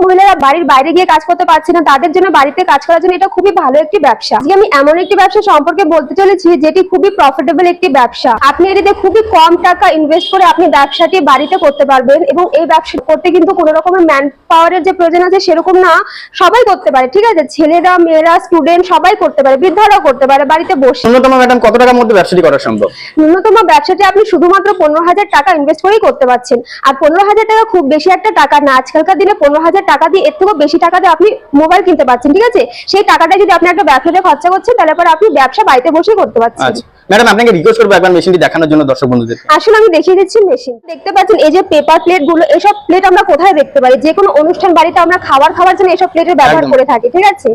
মহিলারা বাড়ির বাইরে গিয়ে কাজ করতে পারছে না, তাদের জন্য বাড়িতে কাজ করার জন্য এটা খুবই ভালো একটি ব্যবসা। আজকে আমি এমন একটি ব্যবসা সম্পর্কে বলতে চলেছি যেটি খুবই প্রফিটেবল একটি ব্যবসা। আপনি এটিতে খুবই কম টাকা ইনভেস্ট করে আপনি ব্যবসাটি বাড়িতে করতে পারবেন, এবং এই ব্যবসা করতে কিন্তু কোনো রকমের ম্যান পাওয়ারের যে প্রয়োজন আছে সেরকম না, সবাই করতে পারে। ঠিক আছে, ছেলেরা, মেয়েরা, স্টুডেন্ট সবাই করতে পারে, বৃদ্ধারাও করতে পারে বাড়িতে বসে। ন্যূনতম ম্যাডাম কত টাকার মধ্যে ব্যবসাটি করা সম্ভব? ন্যূনতম ব্যবসাটি আপনি শুধুমাত্র 15,000 টাকা ইনভেস্ট করেই করতে পারছেন। আর 15,000 টাকা খুব বেশি একটা টাকা না, আজকালকার দিনে 15,000 টাকা দিয়ে এর থেকেও বেশি টাকা দিয়ে আপনি মোবাইল কিনতে পারছেন। ঠিক আছে, সেই টাকাটা যদি আপনি একটা ব্যবসাতে খরচা করছেন তাহলে পরে আপনি ব্যবসা বাড়িতে বসেই করতে পারছেন। ম্যাডাম আপনাকে রিকোয়েস্ট করবো একবার মেশিনটি দেখানোর জন্য দর্শক বন্ধুদের। আসলে আমি দেখিয়ে দিচ্ছি মেশিন। দেখতে পাচ্ছেন এই যে পেপার প্লেট গুলো, এসব প্লেট আমরা কোথায় দেখতে পাই? যে কোনো অনুষ্ঠান বাড়িতে আমরা খাওয়ার জন্য এসব প্লেটের ব্যবহার করে থাকি। ঠিক আছে,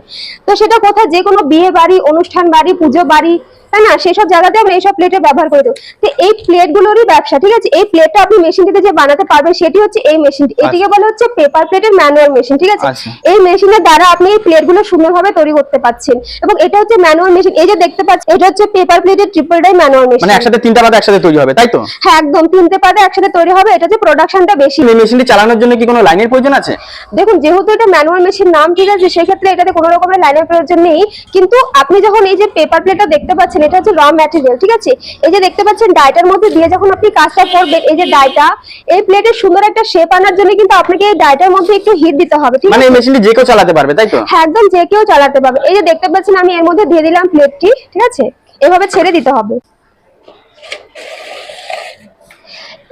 তো সেটা কোথায়? যে কোনো বিয়ে বাড়ি, অনুষ্ঠান বাড়ি, পুজো বাড়ি, তাই না, সেসব জায়গাতে আমরা এইসব প্লেটের ব্যবহার করে দেবো। তো এই প্লেট গুলোরই ব্যবসা। ঠিক আছে, এই প্লেটটা আপনি মেশিনটিতে যে বানাতে পারবেন সেটি হচ্ছে এই মেশিনটি। এটিকে বলা হচ্ছে পেপার প্লেটের ম্যানুয়াল মেশিন। ঠিক আছে, এই মেশিনের দ্বারা আপনি এই প্লেট গুলো সুন্দরভাবে তৈরি করতে পারছেন, এবং এটা হচ্ছে ম্যানুয়াল মেশিন। এই যে দেখতে পাচ্ছেন, এটা হচ্ছে পেপার প্লেটের ট্রিপল ডাই ম্যানুয়াল মেশিন। মানে একসাথে তিনটা পাতা একসাথে তৈরি হবে, তাই তো? হ্যাঁ, একদম তিনটে পাতা একসাথে তৈরি হবে। এটা যে প্রোডাকশনটা বেশি। এই মেশিনটি চালানোর জন্য কি কোনো লাইনের প্রয়োজন আছে? দেখুন, যেহেতু এটা ম্যানুয়াল মেশিন নাম, ঠিক আছে, সেক্ষেত্রে এটাতে কোনো রকমের লাইনের প্রয়োজন নেই। কিন্তু আপনি যখন এই যে পেপার প্লেটটা দেখতে পাচ্ছেন, এটা হচ্ছে র ম্যাটেরিয়াল। ঠিক আছে, এই যে দেখতে পাচ্ছেন ডাইটার মধ্যে দিয়ে যখন আপনি কাজটা করবেন, এই যে ডাইটা, এই প্লেটের সুন্দর একটা শেপ আনার জন্য কিন্তু আপনাকে এই ডাইটার মধ্যে একটু হিট দিতে হবে। ঠিক আছে, মানে এই মেশিনটি যে কেউ চালাতে পারবে, তাই তো? হ্যাঁ, একদম যে কেউ চালাতে পারবে। এই যে দেখতে পাচ্ছেন আমি এর মধ্যে দিয়ে দিলাম প্লেটটি। ঠিক আছে, এভাবে ছেড়ে দিতে হবে।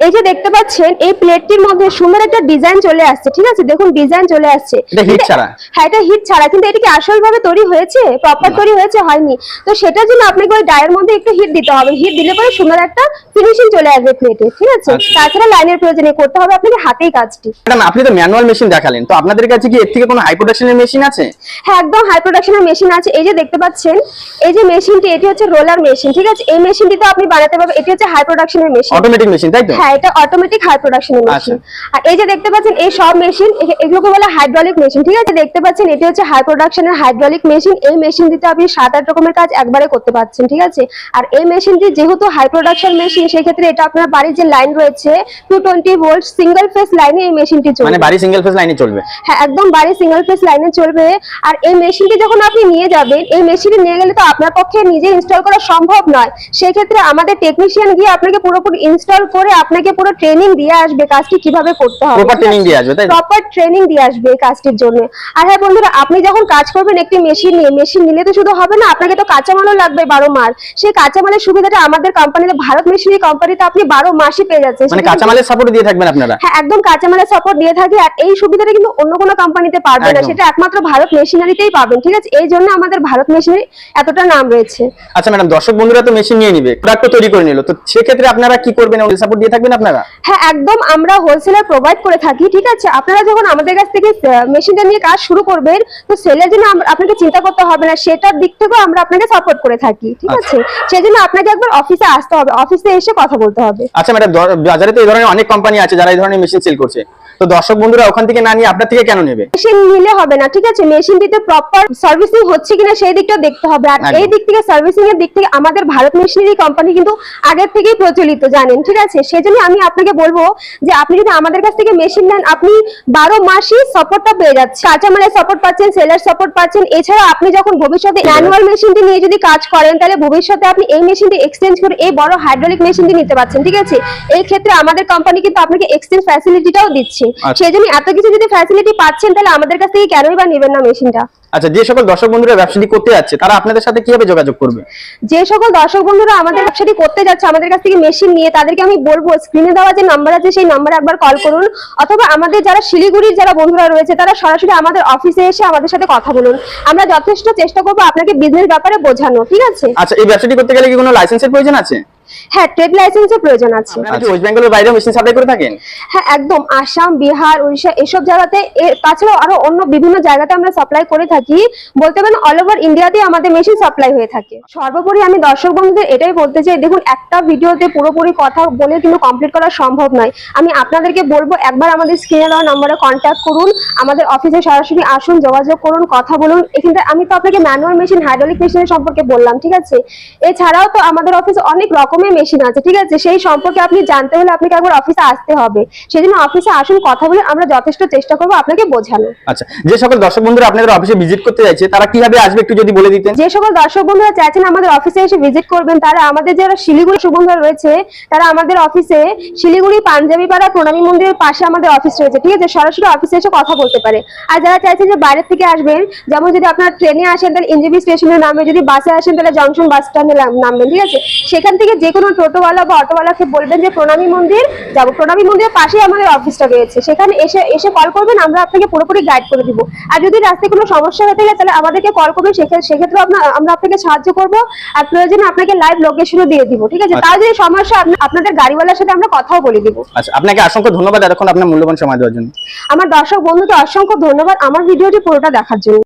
এই যে দেখতে পাচ্ছেন এই প্লেটটির মধ্যে সুন্দর একটা ডিজাইন চলে আসছে। ঠিক আছে, দেখুন ডিজাইন চলে আসছে। এটা হিট ছাড়া? হ্যাঁ, এটা হিট ছাড়া। কিন্তু এটা কি আসল ভাবে তৈরি হয়েছে, প্রপার তৈরি হয়েছে? হয়নি। তো সেটার জন্য আপনাকে ওই ডায়ের মধ্যে একটু হিট দিতে হবে। হিট দিলে পরে সুন্দর একটা ফিনিশিং চলে আসবে প্লেটে। ঠিক আছে, তাছাড়া লাইনের প্রয়োজন নেই, করতে হবে আপনাকে হাতেই কাজটি। ম্যাডাম আপনি তো ম্যানুয়াল মেশিন দেখালেন, তো আপনাদের কাছে কি এর থেকে কোনো হাই প্রোডাকশনের মেশিন আছে? হ্যাঁ, একদম হাই প্রোডাকশনের মেশিন আছে। এই যে দেখতে পাচ্ছেন এই যে মেশিনটি, এটি হচ্ছে রোলার মেশিন। ঠিক আছে, এই মেশিনটি তো আপনি বানাতে পারবেন। এটি হচ্ছে হাই প্রোডাকশনের মেশিন, অটোমেটিক মেশিন, তাই তো? হ্যাঁ, এটা অটোমেটিক হাই প্রোডাকশনের মেশিন। আর এই যে দেখতে পাচ্ছেন এই সব মেশিন, এগুলোকে বলে হাইড্রোলিক মেশিন। ঠিক আছে, দেখতে পাচ্ছেন এটি হচ্ছে হাই প্রোডাকশনের হাইড্রোলিক মেশিন। এই মেশিন দিতে আপনি 7-8 রকমের কাজ একবারে করতে পারছেন। ঠিক আছে, আর এই মেশিনটি যেহেতু হাই প্রোডাকশন মেশিন, সেই ক্ষেত্রে এটা আপনার বাড়ির যে লাইন রয়েছে 220 ভোল্ট সিঙ্গেল ফেজ লাইনে এই মেশিনটি চলবে। মানে বাড়ি সিঙ্গেল ফেজ লাইনে চলবে? হ্যাঁ, একদম বাড়ি সিঙ্গেল ফেজ লাইনে চলবে। আর এই মেশিনটি যখন আপনি নিয়ে যাবেন, এই মেশিনটি নিয়ে গেলে তো আপনার পক্ষে নিজে ইনস্টল করা সম্ভব নয়। সেই ক্ষেত্রে আমাদের টেকনিশিয়ান গিয়ে আপনাকে পুরোপুরি ইনস্টল করে আপনাকে পুরো ট্রেনিং দিয়ে আসবে কাজটি কিভাবে করতে হবে। প্রপার ট্রেনিং দিয়ে আসবে, তাই? প্রপার ট্রেনিং দিয়ে আসবে এই কাজটির জন্য। আর হ্যাঁ বন্ধুরা, আপনি যখন কাজ করবেন একটি মেশিন নিয়ে, মেশিন নিলে তো শুধু হবে না, আপনাকে তো কাঁচামালও লাগবে 12 মাস। সেই কাঁচামালের সুবিধাটা আমাদের কোম্পানিতে, ভারত মেশিনারি কোম্পানিতে আপনি 12 মাসই পেয়ে যাচ্ছেন। মানে কাঁচামালের সাপোর্ট দিয়ে থাকবেন আপনারা? হ্যাঁ, একদম কাঁচামালের সাপোর্ট দিয়ে থাকি। আর এই সুবিধাটা কিন্তু অন্য কোনো কোম্পানিতে পারবে না, সেটা একমাত্র ভারত মেশিনারিতেই পাবেন। ঠিক আছে, এই জন্য আমাদের ভারত মেশিনারি এতটা নাম রয়েছে। আচ্ছা ম্যাডাম, দর্শক বন্ধুরা তো মেশিন নিয়ে নিবে, প্রোডাক্ট তৈরি করে নিল, তো সেক্ষেত্রে আপনারা কি করবেন? ওই সাপোর্ট দিয়ে থাকবেন আপনারা? হ্যাঁ, একদম আমরা হোলসেলার প্রোভাইড করে থাকি। ঠিক আছে, আপনারা যখন আমাদের কাছ থেকে মেশিনটা নিয়ে কাজ শুরু করবেন, তো সেলের জন্য আপনাকে চিন্তা করতে হবে না, সেটার দিক থেকেও আমরা আপনাকে সাপোর্ট করে থাকি। ঠিক আছে, সেজন্য আপনাকে একবার অফিসে আসতে হবে, অফিসে এসে কথা বলতে হবে। আচ্ছা ম্যাডাম, বাজারে তো এই ধরনের অনেক কোম্পানি আছে যারা এই ধরনের মেশিন সেল করছে, তো দর্শক বন্ধুরা ওখান থেকে না নিয়ে আপনার থেকে কেন নেবে? মেশিন নিলে হবে না। ঠিক আছে, মেশিনটিতে প্রপার সার্ভিসিং হচ্ছে কিনা সেই দিকটা দেখতে হবে। আর এই দিক থেকে, সার্ভিসিং এর দিক থেকে আমাদের ভারত মেশিনারি কোম্পানি কিন্তু আগের থেকেই প্রচলিত, জানেন। ঠিক আছে, সেজন্য আমি আপনাকে বলবো যে আপনি যদি আমাদের কাছ থেকে মেশিন নেন, আপনি 12 মাসই সাপোর্টটা পেয়ে যাচ্ছেন। কাঁচামালের সাপোর্ট পাচ্ছেন, সেলার সাপোর্ট পাচ্ছেন। এছাড়া আপনি যখন ভবিষ্যতে ম্যানুয়াল মেশিনটি নিয়ে যদি কাজ করেন, তাহলে ভবিষ্যতে আপনি এই মেশিনটি এক্সচেঞ্জ করে এই বড় হাইড্রোলিক মেশিনটি নিতে পারছেন। ঠিক আছে, এই ক্ষেত্রে আমাদের কোম্পানি কিন্তু আপনাকে এক্সচেঞ্জ ফ্যাসিলিটিটাও দিচ্ছে। সেজন্য এত কিছু যদি ফ্যাসিলিটি পাচ্ছেন, তাহলে আমাদের কাছ থেকে কেনই বা নেবেন না মেশিনটা। আচ্ছা, যে সকল দর্শক বন্ধুরা ব্যবসাটি করতে যাচ্ছে তারা আপনাদের সাথে কিভাবে যোগাযোগ করবে? যে সকল দর্শক বন্ধুরা আমাদের ব্যবসাটি করতে যাচ্ছে আমাদের কাছ থেকে মেশিন নিয়ে, তাদেরকে আমি বলবো স্ক্রিনে দেওয়া যে নাম্বার আছে সেই নাম্বারে একবার কল করুন, অথবা আমাদের যারা শিলিগুড়ির যারা বন্ধুরা রয়েছে তারা সরাসরি আমাদের অফিসে এসে আমাদের সাথে কথা বলুন। আমরা যথেষ্ট চেষ্টা করবো আপনাকে বিজনেস ব্যাপারে বোঝানো। ঠিক আছে। আচ্ছা, এই ব্যবসাটি করতে গেলে কি কোনো লাইসেন্সের প্রয়োজন আছে? হ্যাঁ, ট্রেড লাইসেন্সের প্রয়োজন আছে। আপনারা কি ওয়েস্ট বেঙ্গলের বাইরে মেশিন সাপ্লাই করে থাকেন? হ্যাঁ, একদম আসাম, বিহার, উড়িষ্যা এসব জায়গাতে, তাছাড়াও আরো অন্য বিভিন্ন জায়গাতে আমরা সাপ্লাই করে থাকি। বলতে পারেন অল ওভার ইন্ডিয়াতে আমাদের মেশিন সাপ্লাই হয়ে থাকে। সর্বোপরি আমি দর্শক বন্ধুদের এটাই বলতে চাই, দেখুন একটা ভিডিওতে পুরোপুরি কথা বলে কিন্তু কমপ্লিট করা সম্ভব নয়। আমি আপনাদেরকে বলবো একবার আমাদের স্ক্রিনে দেওয়া নম্বরে কন্ট্যাক্ট করুন, আমাদের অফিসে সরাসরি আসুন, যোগাযোগ করুন, কথা বলুন। এখানে আমি তো আপনাকে ম্যানুয়াল মেশিন, হাইড্রোলিক মেশিনের সম্পর্কে বললাম। ঠিক আছে, এছাড়াও তো আমাদের অফিসে অনেক রকমের রকমের মেশিন আছে, ঠিক আছে? সেই সম্পর্কে আপনি জানতে হলে আপনাকে একবার অফিসে আসতে হবে। সেজন্য অফিসে আসুন, কথা বলে আমরা যথেষ্ট চেষ্টা করবো আপনাকে বোঝানো। আচ্ছা, যে সকল দর্শক বন্ধুরা আপনাদের অফিসে ভিজিট করতে চাইছে তারা কিভাবে আসবে একটু যদি বলে দিতেন। যে সকল দর্শক বন্ধুরা চাইছেন আমাদের অফিসে এসে ভিজিট করবেন, তারা আমাদের যারা শিলিগুড়ি সুবন্ধুরা রয়েছে তারা আমাদের অফিসে শিলিগুড়ি পাঞ্জাবি পাড়া প্রণামী মন্দিরের পাশে আমাদের অফিস রয়েছে, ঠিক আছে? সরাসরি অফিসে এসে কথা বলতে পারে। আর যারা চাইছেন যে বাইরে থেকে আসবেন, যেমন যদি আপনারা ট্রেনে আসেন তাহলে এনজেপি স্টেশনে নামবেন, যদি বাসে আসেন তাহলে জংশন বাস স্ট্যান্ডে নামবেন, ঠিক আছে? সেখান থেকে যে কোনো টোটোওয়ালা বা অটোওয়ালাকে বলবেন যে প্রণামী মন্দির যাবো, প্রণামী মন্দিরের পাশেই আমাদের অফিসটা রয়েছে, সেখানে এসে এসে কল করবেন, আমরা আপনাকে পুরোপুরি গাইড করে দিব। আর যদি রাস্তায় কোনো সমস্যা হয়ে থাকে তাহলে আমাদেরকে কল করবেন, সেক্ষেত্রে আমরা আপনাকে সাহায্য করব। আর প্রয়োজনে আপনাকে লাইভ লোকেশনও দিয়ে দিব, ঠিক আছে? তাও যদি সমস্যা আপনাদের গাড়িওয়ালার সাথে আমরা কথাও বলে দিব। আচ্ছা, আপনাকে অসংখ্য ধন্যবাদ এতক্ষণ আপনার মূল্যবান সময় দেওয়ার জন্য। আমার দর্শক বন্ধুকে অসংখ্য ধন্যবাদ আমার ভিডিওটি পুরোটা দেখার জন্য।